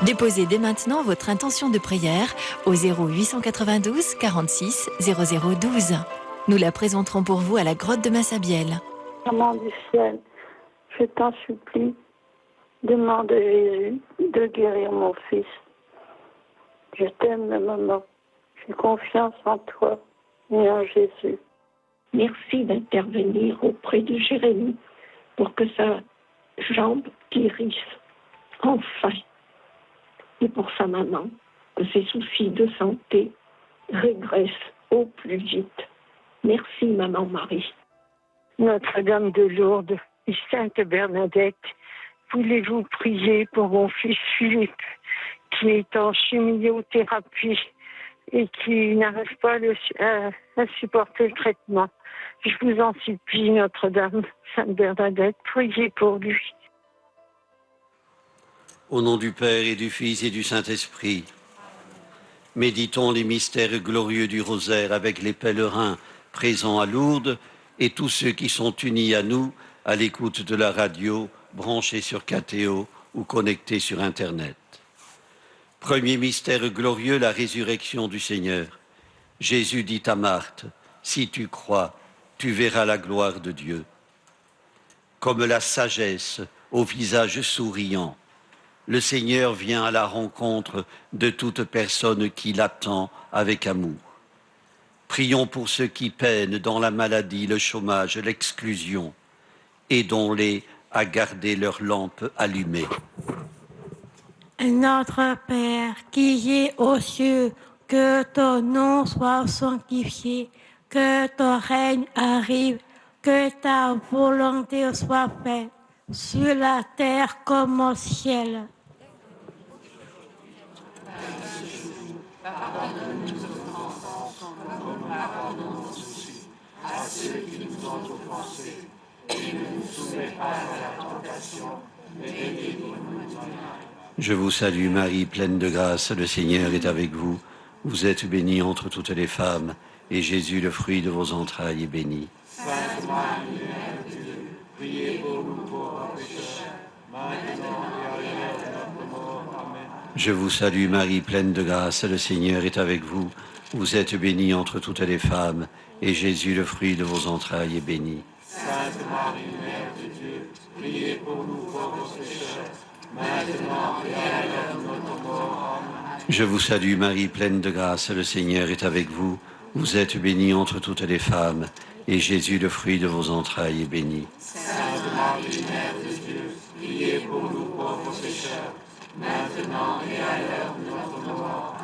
Déposez dès maintenant votre intention de prière au 0892 46 0012. Nous la présenterons pour vous à la grotte de Massabielle. Maman du ciel, je t'en supplie, demande à Jésus de guérir mon fils. Je t'aime, maman. J'ai confiance en toi et en Jésus. Merci d'intervenir auprès de Jérémie pour que sa jambe guérisse enfin. Et pour sa maman, que ses soucis de santé régressent au plus vite. Merci, Maman Marie. Notre-Dame de Lourdes et Sainte Bernadette, voulez-vous prier pour mon fils Philippe, qui est en chimiothérapie et qui n'arrive pas à supporter le traitement. Je vous en supplie, Notre-Dame, Sainte Bernadette, priez pour lui. Au nom du Père et du Fils et du Saint-Esprit, méditons les mystères glorieux du rosaire avec les pèlerins présents à Lourdes et tous ceux qui sont unis à nous à l'écoute de la radio, branchés sur KTO ou connectés sur Internet. Premier mystère glorieux, la résurrection du Seigneur. Jésus dit à Marthe, « Si tu crois, tu verras la gloire de Dieu. » Comme la sagesse au visage souriant, le Seigneur vient à la rencontre de toute personne qui l'attend avec amour. Prions pour ceux qui peinent dans la maladie, le chômage, l'exclusion. Aidons-les à garder leur lampe allumée. Notre Père qui es aux cieux, que ton nom soit sanctifié, que ton règne arrive, que ta volonté soit faite, sur la terre comme au ciel. Pardonne-nous nos offenses, comme nous pardonnons aussi à ceux qui nous ont offensés, et ne nous soumets pas à la tentation, mais délivre-nous du mal. Je vous salue Marie, pleine de grâce, le Seigneur est avec vous. Vous êtes bénie entre toutes les femmes, et Jésus, le fruit de vos entrailles, est béni. Sainte Marie, Mère de Dieu, priez pour nous pauvres pécheurs, maintenant et à l'heure de notre mort. Amen. Je vous salue Marie, pleine de grâce, le Seigneur est avec vous. Vous êtes bénie entre toutes les femmes, et Jésus, le fruit de vos entrailles, est béni. Sainte Marie, Mère de Dieu, priez pour nous pauvres pécheurs, maintenant et à l'heure de notre mort. Amen. Je vous salue Marie, pleine de grâce, le Seigneur est avec vous. Vous êtes bénie entre toutes les femmes, et Jésus, le fruit de vos entrailles, est béni. Sainte Marie, Mère de Dieu, priez pour nous pauvres pécheurs, maintenant et à l'heure de notre mort.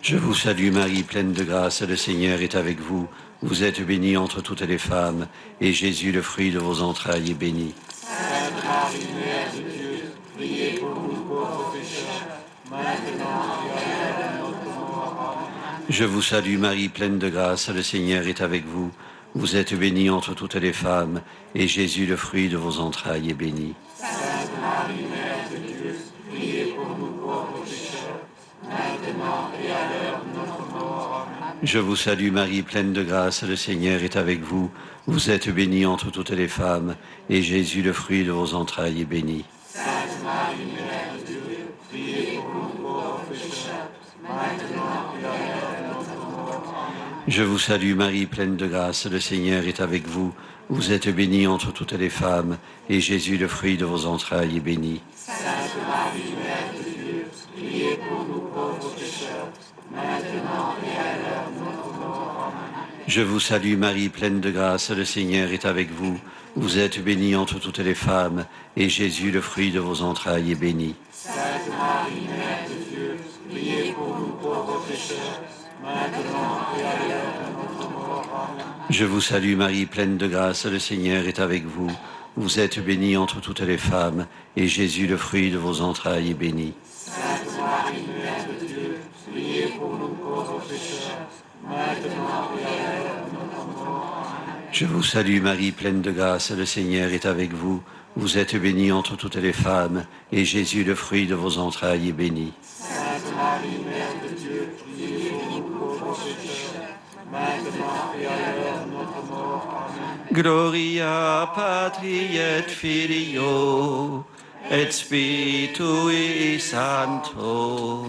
Je vous salue Marie, pleine de grâce, le Seigneur est avec vous. Vous êtes bénie entre toutes les femmes, et Jésus, le fruit de vos entrailles, est béni. Sainte Marie, Mère de Dieu, priez pour nous pauvres pécheurs, maintenant et à l'heure de notre mort. Amen. Je vous salue Marie, pleine de grâce, le Seigneur est avec vous. Vous êtes bénie entre toutes les femmes, et Jésus, le fruit de vos entrailles, est béni. Sainte Marie, Mère de Dieu, priez pour nous pauvres pécheurs, maintenant et à l'heure de notre mort. Amen. Je vous salue Marie, pleine de grâce, le Seigneur est avec vous. Vous êtes bénie entre toutes les femmes, et Jésus, le fruit de vos entrailles, est béni. Sainte Marie, Mère de Dieu, priez pour nous pauvres pécheurs, maintenant et à l'heure de notre mort. Amen. Je vous salue Marie, pleine de grâce, le Seigneur est avec vous. Vous êtes bénie entre toutes les femmes, et Jésus, le fruit de vos entrailles, est béni. Sainte Marie, Mère de Dieu, priez pour nous pauvres pécheurs, maintenant et à l'heure de notre mort. Amen. Je vous salue Marie, pleine de grâce, le Seigneur est avec vous. Vous êtes bénie entre toutes les femmes, et Jésus, le fruit de vos entrailles, est béni. Sainte Marie, Mère de Dieu, priez pour nous pauvres pécheurs, maintenant et à l'heure de notre mort. Amen. Je vous salue Marie, pleine de grâce, le Seigneur est avec vous. Vous êtes bénie entre toutes les femmes, et Jésus, le fruit de vos entrailles, est béni. Sainte Marie, Mère de Dieu, priez pour nous pauvres pécheurs, maintenant et à l'heure de notre mort. Amen. Je vous salue Marie, pleine de grâce, le Seigneur est avec vous. Vous êtes bénie entre toutes les femmes, et Jésus, le fruit de vos entrailles, est béni. Sainte Marie, Mère de Dieu, priez pour nous pauvres pécheurs, maintenant et à l'heure de notre mort. Amen. Gloria patri et filio et Spiritui Sancto.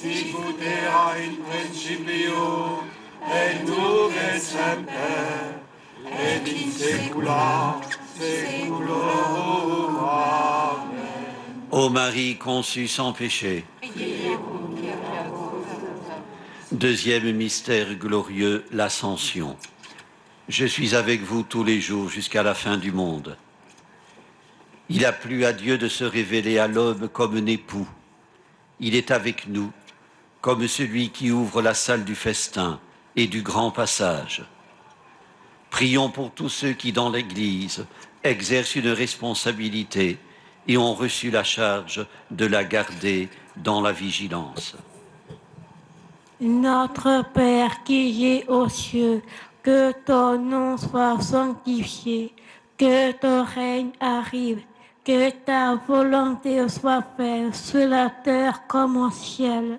Sicut erat in principio, et nunc et semper, et in saecula saeculorum. Amen. Ô Marie conçue sans péché. Deuxième mystère glorieux, l'Ascension. Je suis avec vous tous les jours jusqu'à la fin du monde. Il a plu à Dieu de se révéler à l'homme comme un époux. Il est avec nous, comme celui qui ouvre la salle du festin et du grand passage. Prions pour tous ceux qui, dans l'Église, exercent une responsabilité et ont reçu la charge de la garder dans la vigilance. Notre Père qui es aux cieux, que ton nom soit sanctifié, que ton règne arrive, que ta volonté soit faite sur la terre comme au ciel.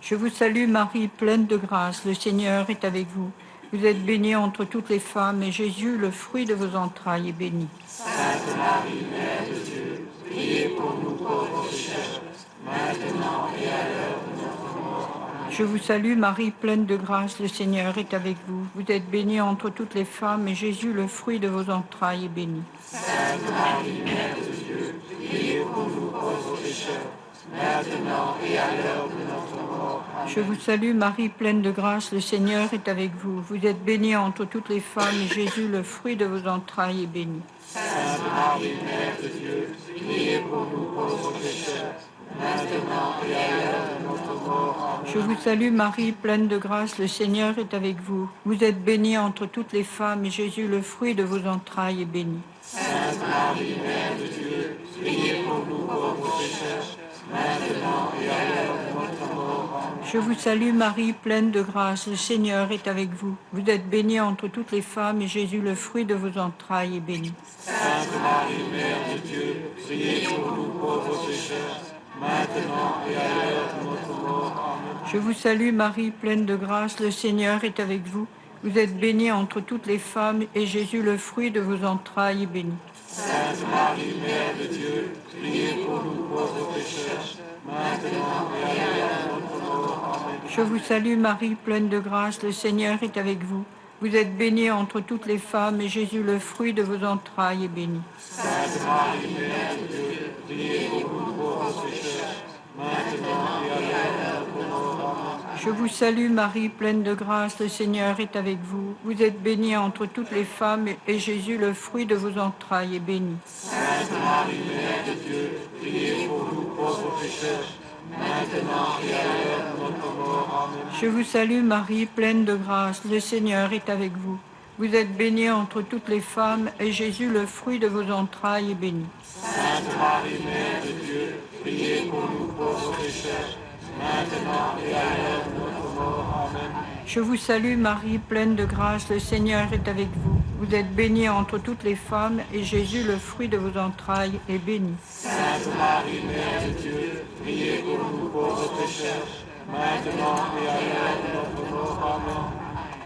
Je vous salue Marie, pleine de grâce, le Seigneur est avec vous. Vous êtes bénie entre toutes les femmes, et Jésus, le fruit de vos entrailles, est béni. Sainte Marie, Mère de Dieu, priez pour nous pauvres pécheurs, maintenant et à l'heure de notre mort. Je vous salue Marie, pleine de grâce, le Seigneur est avec vous. Vous êtes bénie entre toutes les femmes, et Jésus, le fruit de vos entrailles, est béni. Sainte Marie, Mère de Dieu, priez pour nous pauvres pécheurs, maintenant et à l'heure de notre mort. Je vous salue Marie, pleine de grâce, le Seigneur est avec vous. Vous êtes bénie entre toutes les femmes, et Jésus, le fruit de vos entrailles, est béni. Sainte Marie, Mère de Dieu, priez pour nous pauvres pécheurs, maintenant et à l'heure de notre mort. Je vous salue Marie, pleine de grâce, le Seigneur est avec vous. Vous êtes bénie entre toutes les femmes, et Jésus, le fruit de vos entrailles, est béni. Sainte Marie, Mère de Dieu, priez pour nous pauvres pécheurs, maintenant et à l'heure de notre mort. Je vous salue Marie, pleine de grâce, le Seigneur est avec vous. Vous êtes bénie entre toutes les femmes, et Jésus, le fruit de vos entrailles, est béni. Sainte Marie, Mère de Dieu, priez pour nous pauvres pécheurs, maintenant et à l'heure de notre mort. Amen. Je vous salue Marie, pleine de grâce, le Seigneur est avec vous. Vous êtes bénie entre toutes les femmes, et Jésus, le fruit de vos entrailles, est béni. Sainte Marie, Mère de Dieu, priez pour nous pauvres pécheurs, maintenant et à l'heure de notre mort. Amen. Je vous salue Marie, pleine de grâce, le Seigneur est avec vous. Vous êtes bénie entre toutes les femmes, et Jésus, le fruit de vos entrailles, est béni. Sainte Marie, Mère de Dieu, priez pour nous pauvres pécheurs, maintenant et à l'heure de notre mort. Amen. Je vous salue Marie, pleine de grâce, le Seigneur est avec vous. Vous êtes bénie entre toutes les femmes, et Jésus, le fruit de vos entrailles, est béni. Sainte Marie, Mère de Dieu, priez pour nous pauvres pécheurs, maintenant et à l'heure de notre mort. Amen. Je vous salue Marie, pleine de grâce, le Seigneur est avec vous. Vous êtes bénie entre toutes les femmes, et Jésus, le fruit de vos entrailles, est béni. Sainte Marie, Mère de Dieu, priez pour nous pauvres pécheurs, maintenant et à l'heure de notre mort. Amen. Je vous salue Marie, pleine de grâce, le Seigneur est avec vous. Vous êtes bénie entre toutes les femmes, et Jésus, le fruit de vos entrailles, est béni. Sainte Marie, Mère de Dieu, priez pour nous pauvres pécheurs, maintenant et à l'heure de notre mort. Amen.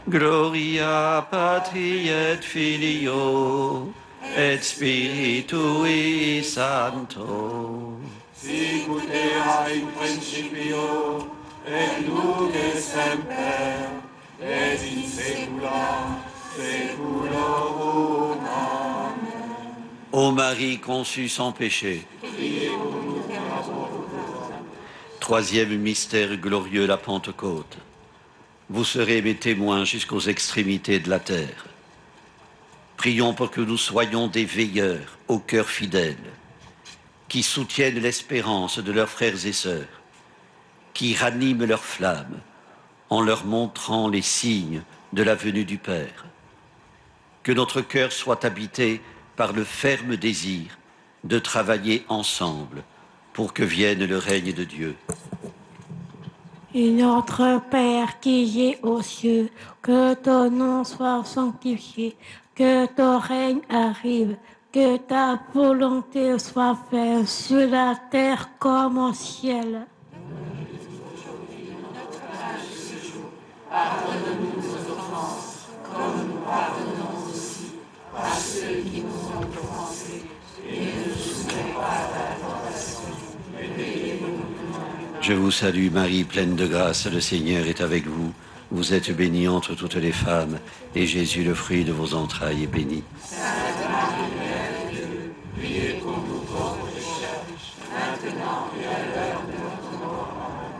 Gloria Patri et Filio et Spiritui Sancto. Sicut erat in principio, et nunc et semper, et in saecula saeculorum. Amen. Ô Marie conçue sans péché. Troisième mystère glorieux, la Pentecôte. Vous serez mes témoins jusqu'aux extrémités de la terre. Prions pour que nous soyons des veilleurs au cœur fidèle, qui soutiennent l'espérance de leurs frères et sœurs, qui raniment leur flamme en leur montrant les signes de la venue du Père. Que notre cœur soit habité par le ferme désir de travailler ensemble pour que vienne le règne de Dieu. Et notre Père qui es aux cieux, que ton nom soit sanctifié, que ton règne arrive, que ta volonté soit faite sur la terre comme au ciel. Pardonne-nous nos offenses, comme nous pardonnons aussi à ceux qui nous ont offensés, et ne nous soumets pas à la tentation, mais délivre-nous du mal. Je vous salue Marie, pleine de grâce, le Seigneur est avec vous. Vous êtes bénie entre toutes les femmes, et Jésus, le fruit de vos entrailles, est béni. Sainte Marie, Mère de Dieu, priez pour nous pauvres pécheurs, maintenant et à l'heure de notre mort.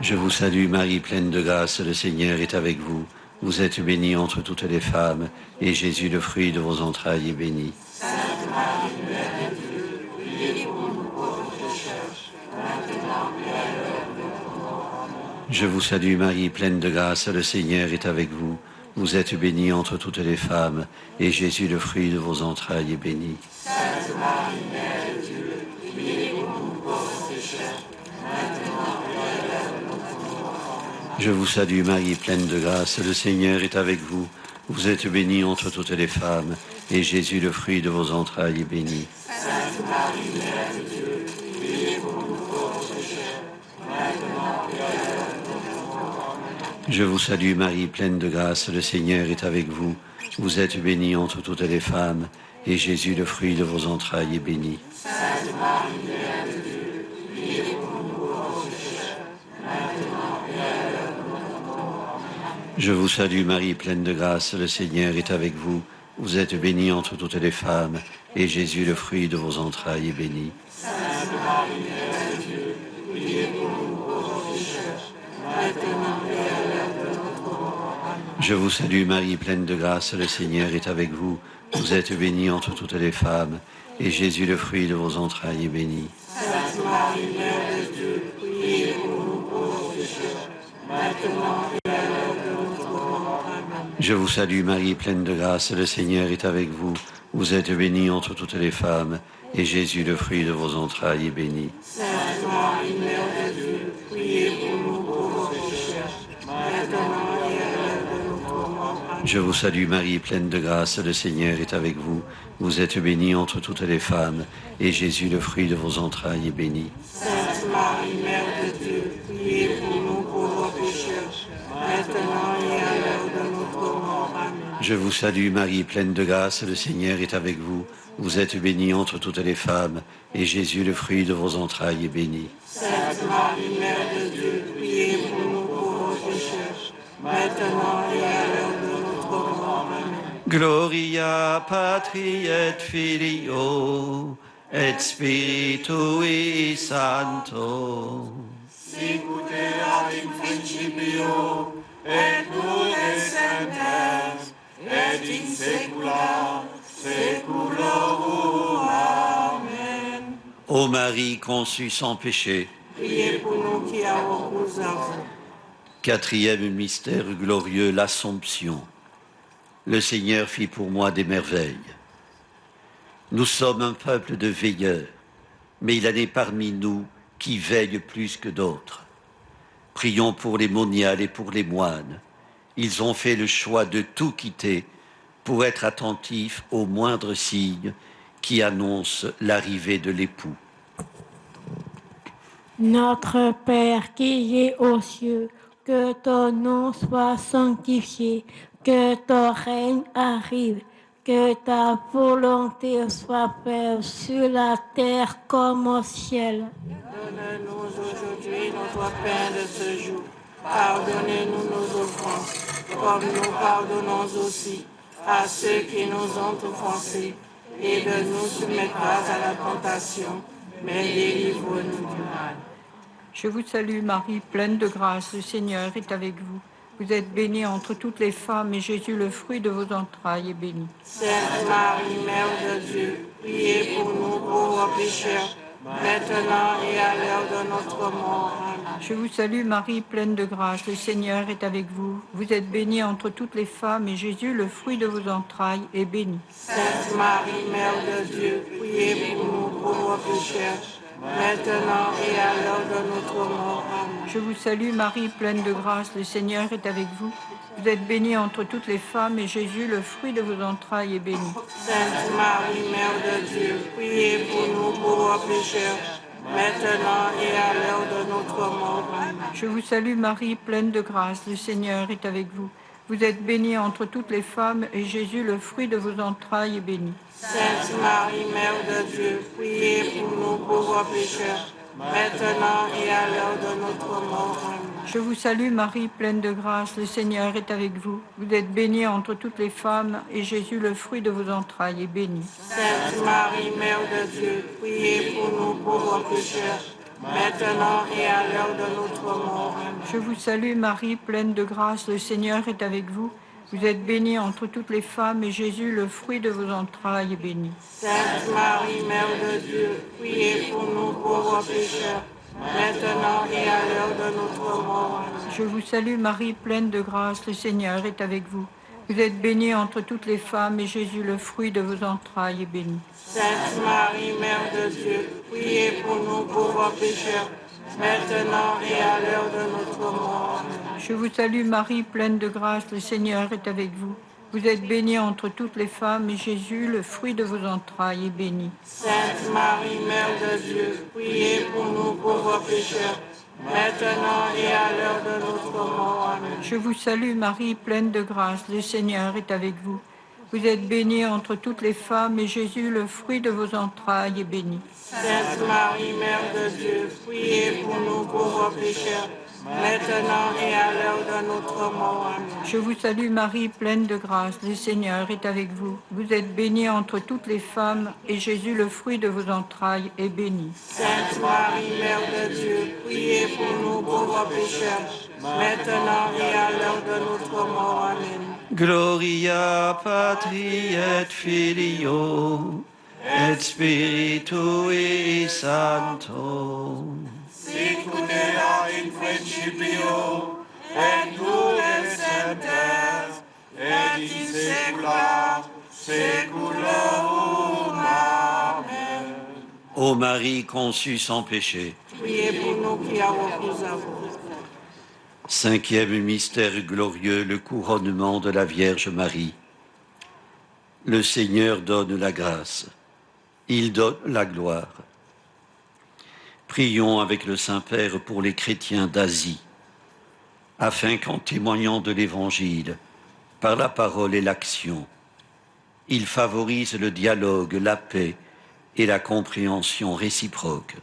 Je vous salue Marie, pleine de grâce, le Seigneur est avec vous. Vous êtes bénie entre toutes les femmes, et Jésus, le fruit de vos entrailles, est béni. Sainte Marie, Mère de Dieu, priez pour nous pauvres pécheurs, maintenant et à l'heure de notre mort. Je vous salue Marie, pleine de grâce, le Seigneur est avec vous. Vous êtes bénie entre toutes les femmes, et Jésus, le fruit de vos entrailles, est béni. Sainte Marie, Mère de Dieu, priez pour nous pauvres pécheurs, maintenant et à l'heure de notre mort. Je vous salue Marie, pleine de grâce, le Seigneur est avec vous. Vous êtes bénie entre toutes les femmes, et Jésus, le fruit de vos entrailles, est béni. Sainte Marie, Mère de Dieu, priez pour nous pauvres pécheurs, maintenant et à l'heure de notre mort. Je vous salue Marie, pleine de grâce, le Seigneur est avec vous. Vous êtes bénie entre toutes les femmes, et Jésus, le fruit de vos entrailles, est béni. Sainte Marie, Mère de Dieu, priez pour nous pauvres pécheurs, maintenant et à l'heure de notre mort. Je vous salue Marie, pleine de grâce, le Seigneur est avec vous. Vous êtes bénie entre toutes les femmes, et Jésus, le fruit de vos entrailles, est béni. Sainte Marie, Mère de Dieu, priez pour nous pauvres pécheurs, maintenant et à l'heure de notre mort. Je vous salue Marie, pleine de grâce, le Seigneur est avec vous. Vous êtes bénie entre toutes les femmes, et Jésus, le fruit de vos entrailles, est béni. Sainte Marie, Mère de Dieu, priez pour nous pauvres pécheurs, maintenant et à l'heure de notre mort. Amen. Je vous salue Marie, pleine de grâce, le Seigneur est avec vous. Vous êtes bénie entre toutes les femmes, et Jésus, le fruit de vos entrailles, est béni. Sainte Marie, Mère de Dieu, priez pour nous pauvres pécheurs, maintenant et à l'heure de notre mort. Amen. Je vous salue Marie, pleine de grâce, le Seigneur est avec vous. Vous êtes bénie entre toutes les femmes, et Jésus, le fruit de vos entrailles, est béni. Sainte Marie, Mère de Dieu, priez pour nous pauvres pécheurs, maintenant et à l'heure de notre mort. Amen. Je vous salue Marie, pleine de grâce, le Seigneur est avec vous. Vous êtes bénie entre toutes les femmes, et Jésus, le fruit de vos entrailles, est béni. Sainte Marie, Mère de Dieu, priez pour nous pauvres pécheurs, maintenant et à l'heure de notre mort. Amen. Gloria Patri et Filio et Spiritui Sancto. Sicut erat in principio, et nunc et semper, et in saecula saeculorum. Amen. Ô Marie conçue sans péché, Priez pour nous qui avons recours à vous. quatrième mystère glorieux, l'Assomption. Le Seigneur fit pour moi des merveilles. Nous sommes un peuple de veilleurs, mais il en est parmi nous qui veillent plus que d'autres. Prions pour les moniales et pour les moines. Ils ont fait le choix de tout quitter pour être attentifs aux moindres signes qui annoncent l'arrivée de l'époux. Notre Père qui es aux cieux, que ton nom soit sanctifié, que ton règne arrive, que ta volonté soit faite sur la terre comme au ciel. Donne-nous aujourd'hui notre pain de ce jour. Pardonnez-nous nos offenses, comme nous pardonnons aussi à ceux qui nous ont offensés. Et ne nous soumets pas à la tentation, mais délivre-nous du mal. Je vous salue Marie, pleine de grâce, le Seigneur est avec vous. Vous êtes bénie entre toutes les femmes, et Jésus, le fruit de vos entrailles, est béni. Sainte Marie, Mère de Dieu, priez pour nous pauvres pécheurs, maintenant et à l'heure de notre mort. Amen. Je vous salue Marie, pleine de grâce, le Seigneur est avec vous. Vous êtes bénie entre toutes les femmes, et Jésus, le fruit de vos entrailles, est béni. Sainte Marie, Mère de Dieu, priez pour nous pauvres pécheurs, maintenant et à l'heure de notre mort. Amen. Je vous salue Marie, pleine de grâce, le Seigneur est avec vous. Vous êtes bénie entre toutes les femmes, et Jésus, le fruit de vos entrailles, est béni. Sainte Marie, Mère de Dieu, priez pour nous pauvres pécheurs, maintenant et à l'heure de notre mort. Amen. Je vous salue Marie, pleine de grâce, le Seigneur est avec vous. Vous êtes bénie entre toutes les femmes, et Jésus, le fruit de vos entrailles, est béni. Sainte Marie, Mère de Dieu, priez pour nous pauvres pécheurs, maintenant et à l'heure de notre mort. Amen. Je vous salue Marie, pleine de grâce, le Seigneur est avec vous. Vous êtes bénie entre toutes les femmes, et Jésus, le fruit de vos entrailles, est béni. Sainte Marie, Mère de Dieu, priez pour nous pauvres pécheurs, maintenant et à l'heure de notre mort. Amen. Je vous salue Marie, pleine de grâce, le Seigneur est avec vous. Vous êtes bénie entre toutes les femmes, et Jésus, le fruit de vos entrailles, est béni. Sainte Marie, Mère de Dieu, priez pour nous pauvres pécheurs, maintenant et à l'heure de notre mort. Amen. Je vous salue Marie, pleine de grâce, le Seigneur est avec vous. Vous êtes bénie entre toutes les femmes, et Jésus, le fruit de vos entrailles, est béni. Sainte Marie, Mère de Dieu, priez pour nous pauvres pécheurs, maintenant et à l'heure de notre mort. Amen. Je vous salue Marie, pleine de grâce, le Seigneur est avec vous. Vous êtes bénie entre toutes les femmes, et Jésus, le fruit de vos entrailles, est béni. Sainte Marie, Mère de Dieu, priez pour nous pauvres pécheurs, maintenant et à l'heure de notre mort. Amen. Je vous salue Marie, pleine de grâce, le Seigneur est avec vous. Vous êtes bénie entre toutes les femmes, et Jésus, le fruit de vos entrailles, est béni. Sainte Marie, Mère de Dieu, priez pour nous pauvres pécheurs, maintenant et à l'heure de notre mort. Amen. Je vous salue Marie, pleine de grâce, le Seigneur est avec vous. Vous êtes bénie entre toutes les femmes, et Jésus, le fruit de vos entrailles, est béni. Sainte Marie, Mère de Dieu, priez pour nous pauvres pécheurs, maintenant et à l'heure de notre mort. Amen. Gloria Patri et Filio et Spiritui Sancto. Sicut in principio, et nunc et semper, et in saecula saeculorum. Amen. Ô Marie conçue sans péché, Priez pour nous qui avons recours à vous. cinquième mystère glorieux, le couronnement de la Vierge Marie. Le Seigneur donne la grâce, il donne la gloire. Prions avec le Saint-Père pour les chrétiens d'Asie, afin qu'en témoignant de l'Évangile, par la parole et l'action, ils favorisent le dialogue, la paix et la compréhension réciproque,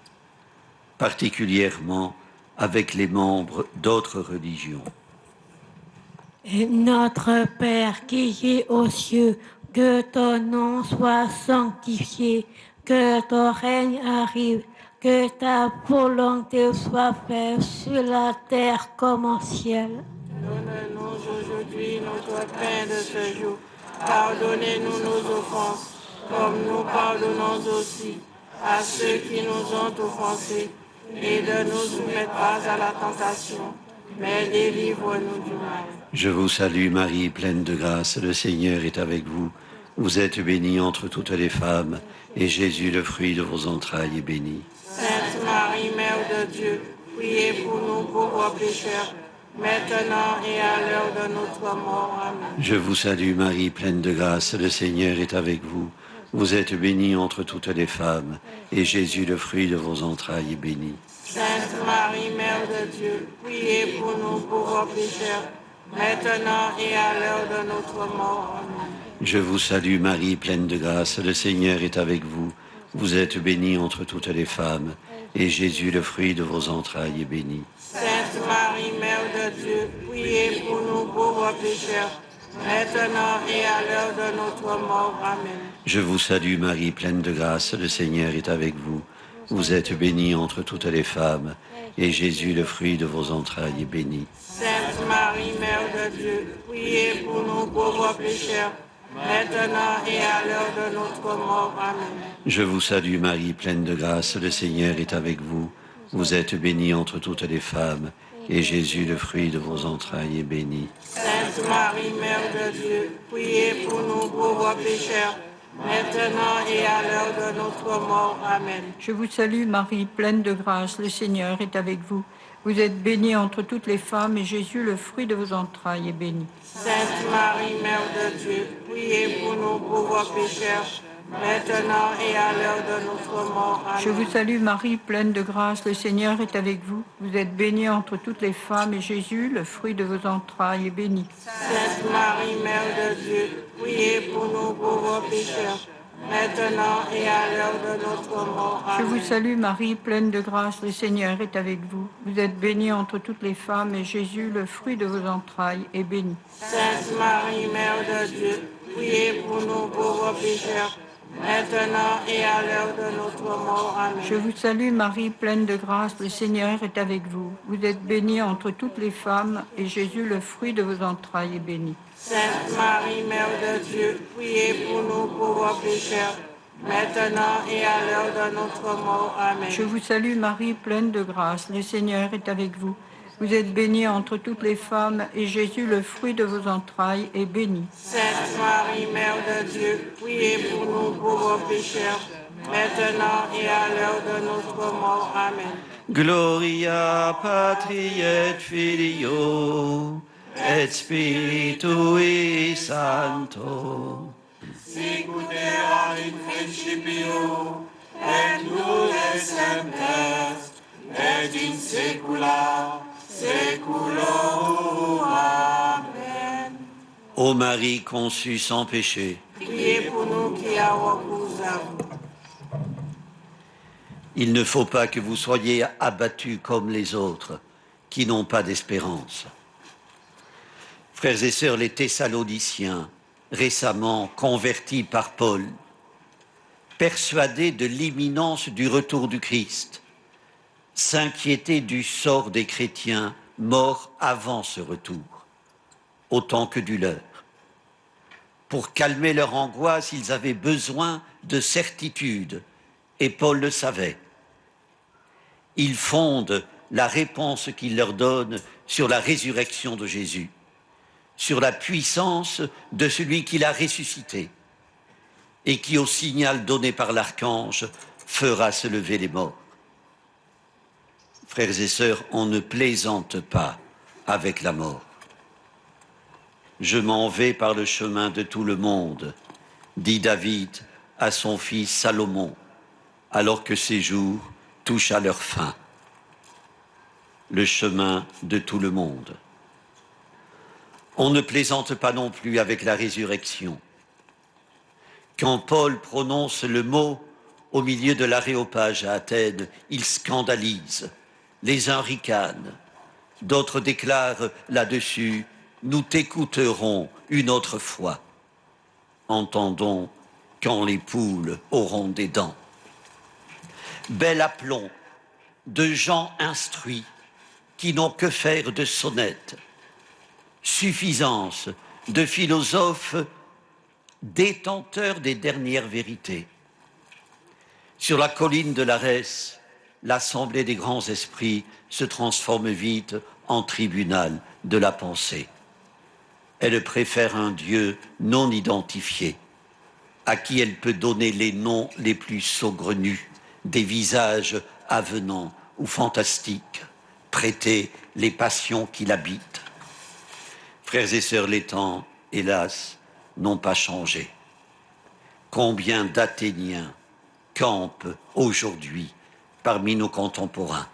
particulièrement avec les membres d'autres religions. Et notre Père qui es aux cieux, que ton nom soit sanctifié, que ton règne arrive, que ta volonté soit faite sur la terre comme au ciel. Donne-nous aujourd'hui notre pain de ce jour. Pardonnez-nous nos offenses, comme nous pardonnons aussi à ceux qui nous ont offensés. Et ne nous soumets pas à la tentation, mais délivre-nous du mal. Je vous salue Marie, pleine de grâce, le Seigneur est avec vous. Vous êtes bénie entre toutes les femmes, et Jésus, le fruit de vos entrailles, est béni. Sainte Marie, Mère de Dieu, priez pour nous pauvres pécheurs, maintenant et à l'heure de notre mort. Amen. Je vous salue Marie, pleine de grâce, le Seigneur est avec vous. Vous êtes bénie entre toutes les femmes, et Jésus, le fruit de vos entrailles, est béni. Sainte Marie, Mère de Dieu, priez pour nous pauvres pécheurs, maintenant et à l'heure de notre mort. Amen. Je vous salue Marie, pleine de grâce, le Seigneur est avec vous. Vous êtes bénie entre toutes les femmes, et Jésus, le fruit de vos entrailles, est béni. Sainte Marie, Mère de Dieu, priez pour nous pauvres pécheurs, maintenant et à l'heure de notre mort. Amen. Je vous salue Marie, pleine de grâce, le Seigneur est avec vous. Vous êtes bénie entre toutes les femmes, et Jésus, le fruit de vos entrailles, est béni. Sainte Marie, Mère de Dieu, priez pour nous pauvres pécheurs, maintenant et à l'heure de notre mort. Amen. Je vous salue Marie, pleine de grâce, le Seigneur est avec vous. Vous êtes bénie entre toutes les femmes, et Jésus, le fruit de vos entrailles, est béni. Sainte Marie, Mère de Dieu, priez pour nous pauvres pécheurs, maintenant et à l'heure de notre mort. Amen. Je vous salue Marie, pleine de grâce, le Seigneur est avec vous. Vous êtes bénie entre toutes les femmes, et Jésus, le fruit de vos entrailles, est béni. Sainte Marie, Mère de Dieu, priez pour nous pauvres pécheurs, maintenant et à l'heure de notre mort. Amen. Je vous salue Marie, pleine de grâce, le Seigneur est avec vous. Vous êtes bénie entre toutes les femmes, et Jésus, le fruit de vos entrailles, est béni. Sainte Marie, Mère de Dieu, priez pour nous pauvres pécheurs, maintenant et à l'heure de notre mort. Je Amen. vous salue Marie, pleine de grâce, le Seigneur est avec vous. Vous êtes bénie entre toutes les femmes, et Jésus, le fruit de vos entrailles, est béni. Sainte Marie, Mère de Dieu, priez pour nous pauvres pécheurs, maintenant et à l'heure de notre mort. Amen. Je vous salue Marie, pleine de grâce, le Seigneur est avec vous. Vous êtes bénie entre toutes les femmes, et Jésus, le fruit de vos entrailles, est béni. Sainte Marie, Mère de Dieu, priez pour nous pauvres pécheurs, maintenant et à l'heure de notre mort. Amen. Je vous salue Marie, pleine de grâce, le Seigneur est avec vous. Vous êtes bénie entre toutes les femmes, et Jésus, le fruit de vos entrailles, est béni. Sainte Marie, Mère de Dieu, priez pour nous pauvres pécheurs, maintenant et à l'heure de notre mort. Amen. Gloria Patri et Filio et Spiritui Sancto. Sicut erat in principio, et nunc et semper, et in saecula saeculorum. Amen. Ô Marie conçue sans péché, Priez pour nous qui avons recours à vous. il ne faut pas que vous soyez abattus comme les autres, qui n'ont pas d'espérance. Frères et sœurs, les Thessaloniciens, récemment convertis par Paul, persuadés de l'imminence du retour du Christ, s'inquiétaient du sort des chrétiens morts avant ce retour, autant que du leur. Pour calmer leur angoisse, ils avaient besoin de certitude, et Paul le savait. Ils fondent la réponse qu'il leur donne sur la résurrection de Jésus, sur la puissance de celui qui l'a ressuscité et qui, au signal donné par l'archange, fera se lever les morts. Frères et sœurs, on ne plaisante pas avec la mort. Je m'en vais par le chemin de tout le monde, dit David à son fils Salomon, alors que ses jours touchent à leur fin. Le chemin de tout le monde. On ne plaisante pas non plus avec la résurrection. Quand Paul prononce le mot au milieu de l'aréopage à Athènes, il scandalise. Les uns ricanent, d'autres déclarent là-dessus « Nous t'écouterons une autre fois ». Entendons quand les poules auront des dents. Bel aplomb de gens instruits qui n'ont que faire de sonnettes. Suffisance de philosophes détenteurs des dernières vérités. Sur la colline de l'Arès, l'assemblée des grands esprits se transforme vite en tribunal de la pensée. Elle préfère un Dieu non identifié, à qui elle peut donner les noms les plus saugrenus, des visages avenants ou fantastiques, prêter les passions qui l'habitent. Frères et sœurs, les temps, hélas, n'ont pas changé. Combien d'Athéniens campent aujourd'hui parmi nos contemporains?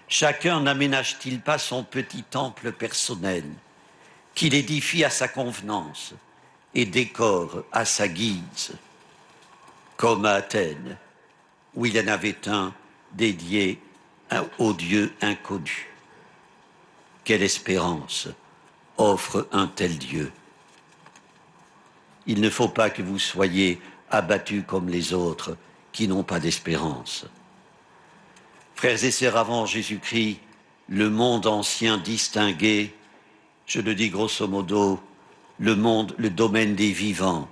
Chacun n'aménage-t-il pas son petit temple personnel, qu'il édifie à sa convenance et décore à sa guise, comme à Athènes, où il y en avait un dédié au Dieu inconnu? Quelle espérance offre un tel Dieu? Il ne faut pas que vous soyez abattus comme les autres qui n'ont pas d'espérance. Frères et sœurs, avant Jésus-Christ, le monde ancien distinguait, je le dis grosso modo, le domaine des vivants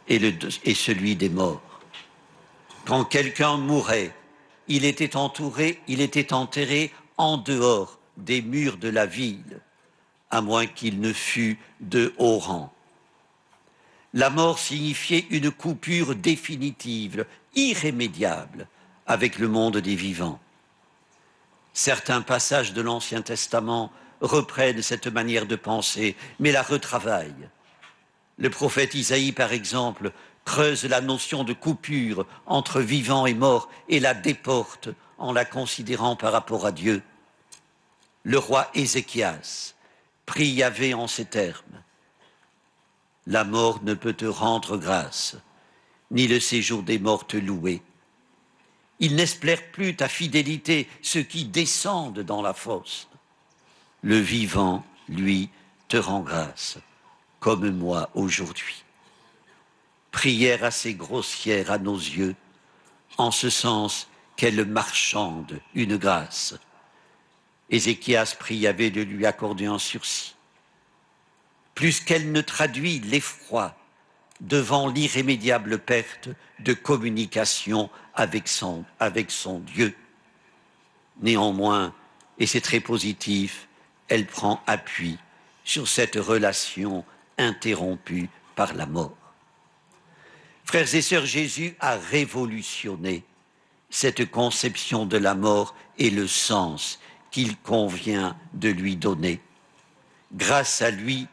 et celui des morts. Quand quelqu'un mourait, il était enterré en dehors des murs de la ville, à moins qu'il ne fût de haut rang. La mort signifiait une coupure définitive, irrémédiable, avec le monde des vivants. Certains passages de l'Ancien Testament reprennent cette manière de penser, mais la retravaillent. Le prophète Isaïe, par exemple, creuse la notion de coupure entre vivant et mort et la déporte en la considérant par rapport à Dieu. Le roi Ézéchias prie Yahvé en ces termes. La mort ne peut te rendre grâce, ni le séjour des morts te louer. Ils n'espèrent plus ta fidélité, ceux qui descendent dans la fosse. Le vivant, lui, te rend grâce, comme moi aujourd'hui. Prière assez grossière à nos yeux, en ce sens qu'elle marchande une grâce. Ézéchias prie Yahvé de lui accorder un sursis. Plus qu'elle ne traduit l'effroi devant l'irrémédiable perte de communication avec son Dieu. Néanmoins, et c'est très positif, elle prend appui sur cette relation interrompue par la mort. Frères et sœurs, Jésus a révolutionné cette conception de la mort et le sens qu'il convient de lui donner. Grâce à lui,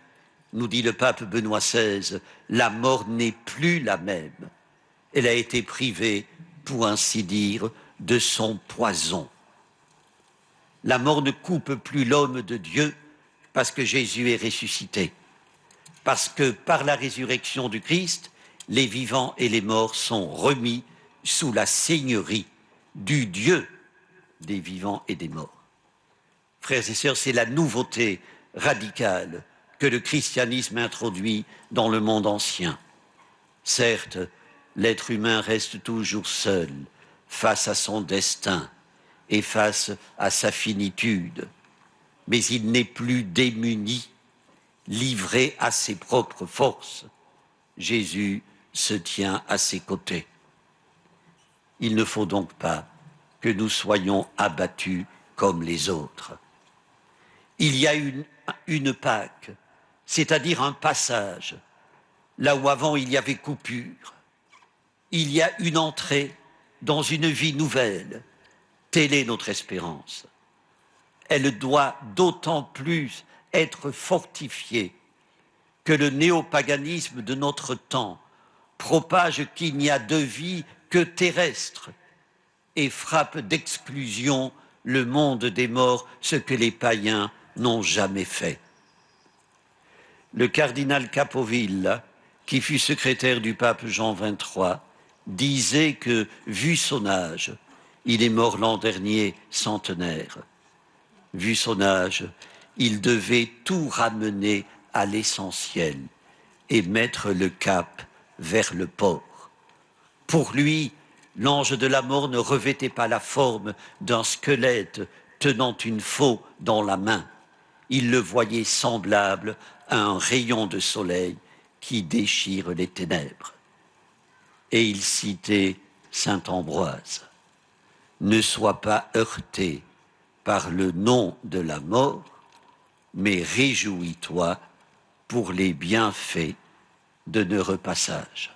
nous dit le pape Benoît XVI, la mort n'est plus la même. Elle a été privée, pour ainsi dire, de son poison. La mort ne coupe plus l'homme de Dieu parce que Jésus est ressuscité. Parce que par la résurrection du Christ, les vivants et les morts sont remis sous la seigneurie du Dieu des vivants et des morts. Frères et sœurs, c'est la nouveauté radicale que le christianisme introduit dans le monde ancien. Certes, l'être humain reste toujours seul face à son destin et face à sa finitude, mais il n'est plus démuni, livré à ses propres forces. Jésus se tient à ses côtés. Il ne faut donc pas que nous soyons abattus comme les autres. Il y a une Pâque, c'est-à-dire un passage, là où avant il y avait coupure. Il y a une entrée dans une vie nouvelle. Telle est notre espérance. Elle doit d'autant plus être fortifiée que le néopaganisme de notre temps propage qu'il n'y a de vie que terrestre et frappe d'exclusion le monde des morts, ce que les païens n'ont jamais fait. Le cardinal Capovilla, qui fut secrétaire du pape Jean XXIII, disait que, vu son âge, il est mort l'an dernier centenaire. Vu son âge, il devait tout ramener à l'essentiel et mettre le cap vers le port. Pour lui, l'ange de la mort ne revêtait pas la forme d'un squelette tenant une faux dans la main. Il le voyait semblable à un rayon de soleil qui déchire les ténèbres. Et il citait saint Ambroise. Ne sois pas heurté par le nom de la mort, mais réjouis-toi pour les bienfaits de nos repassages.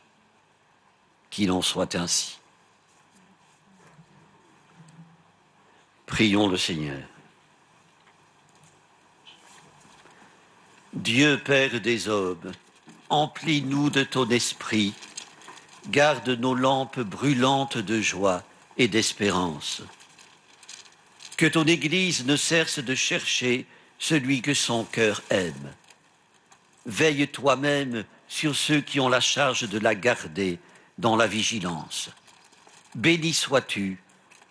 Qu'il en soit ainsi. Prions le Seigneur. Dieu Père des hommes, emplis-nous de ton esprit, garde nos lampes brûlantes de joie et d'espérance. Que ton Église ne cesse de chercher celui que son cœur aime. Veille toi-même sur ceux qui ont la charge de la garder dans la vigilance. Béni sois-tu,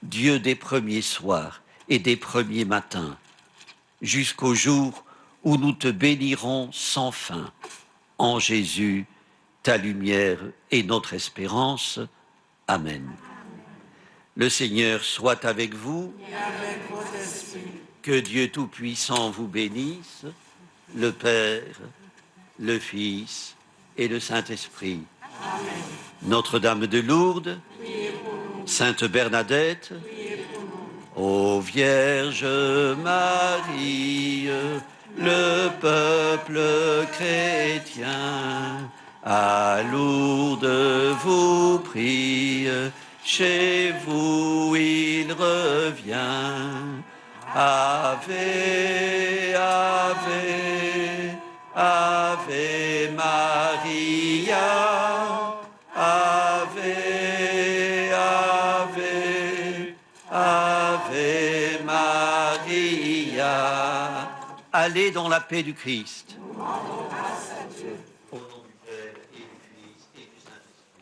Dieu des premiers soirs et des premiers matins, jusqu'au jour où nous te bénirons sans fin. En Jésus, ta lumière et notre espérance. Amen. Le Seigneur soit avec vous. Et avec votre esprit. Que Dieu Tout-Puissant vous bénisse, le Père, le Fils et le Saint-Esprit. Amen. Notre-Dame de Lourdes, Priez pour nous. Sainte Bernadette, Priez pour nous. ô Vierge Marie, le peuple chrétien, à Lourdes vous prie, chez vous il revient. Ave, Ave, Ave Maria, Ave, Ave, Ave Maria. Allez dans la paix du Christ.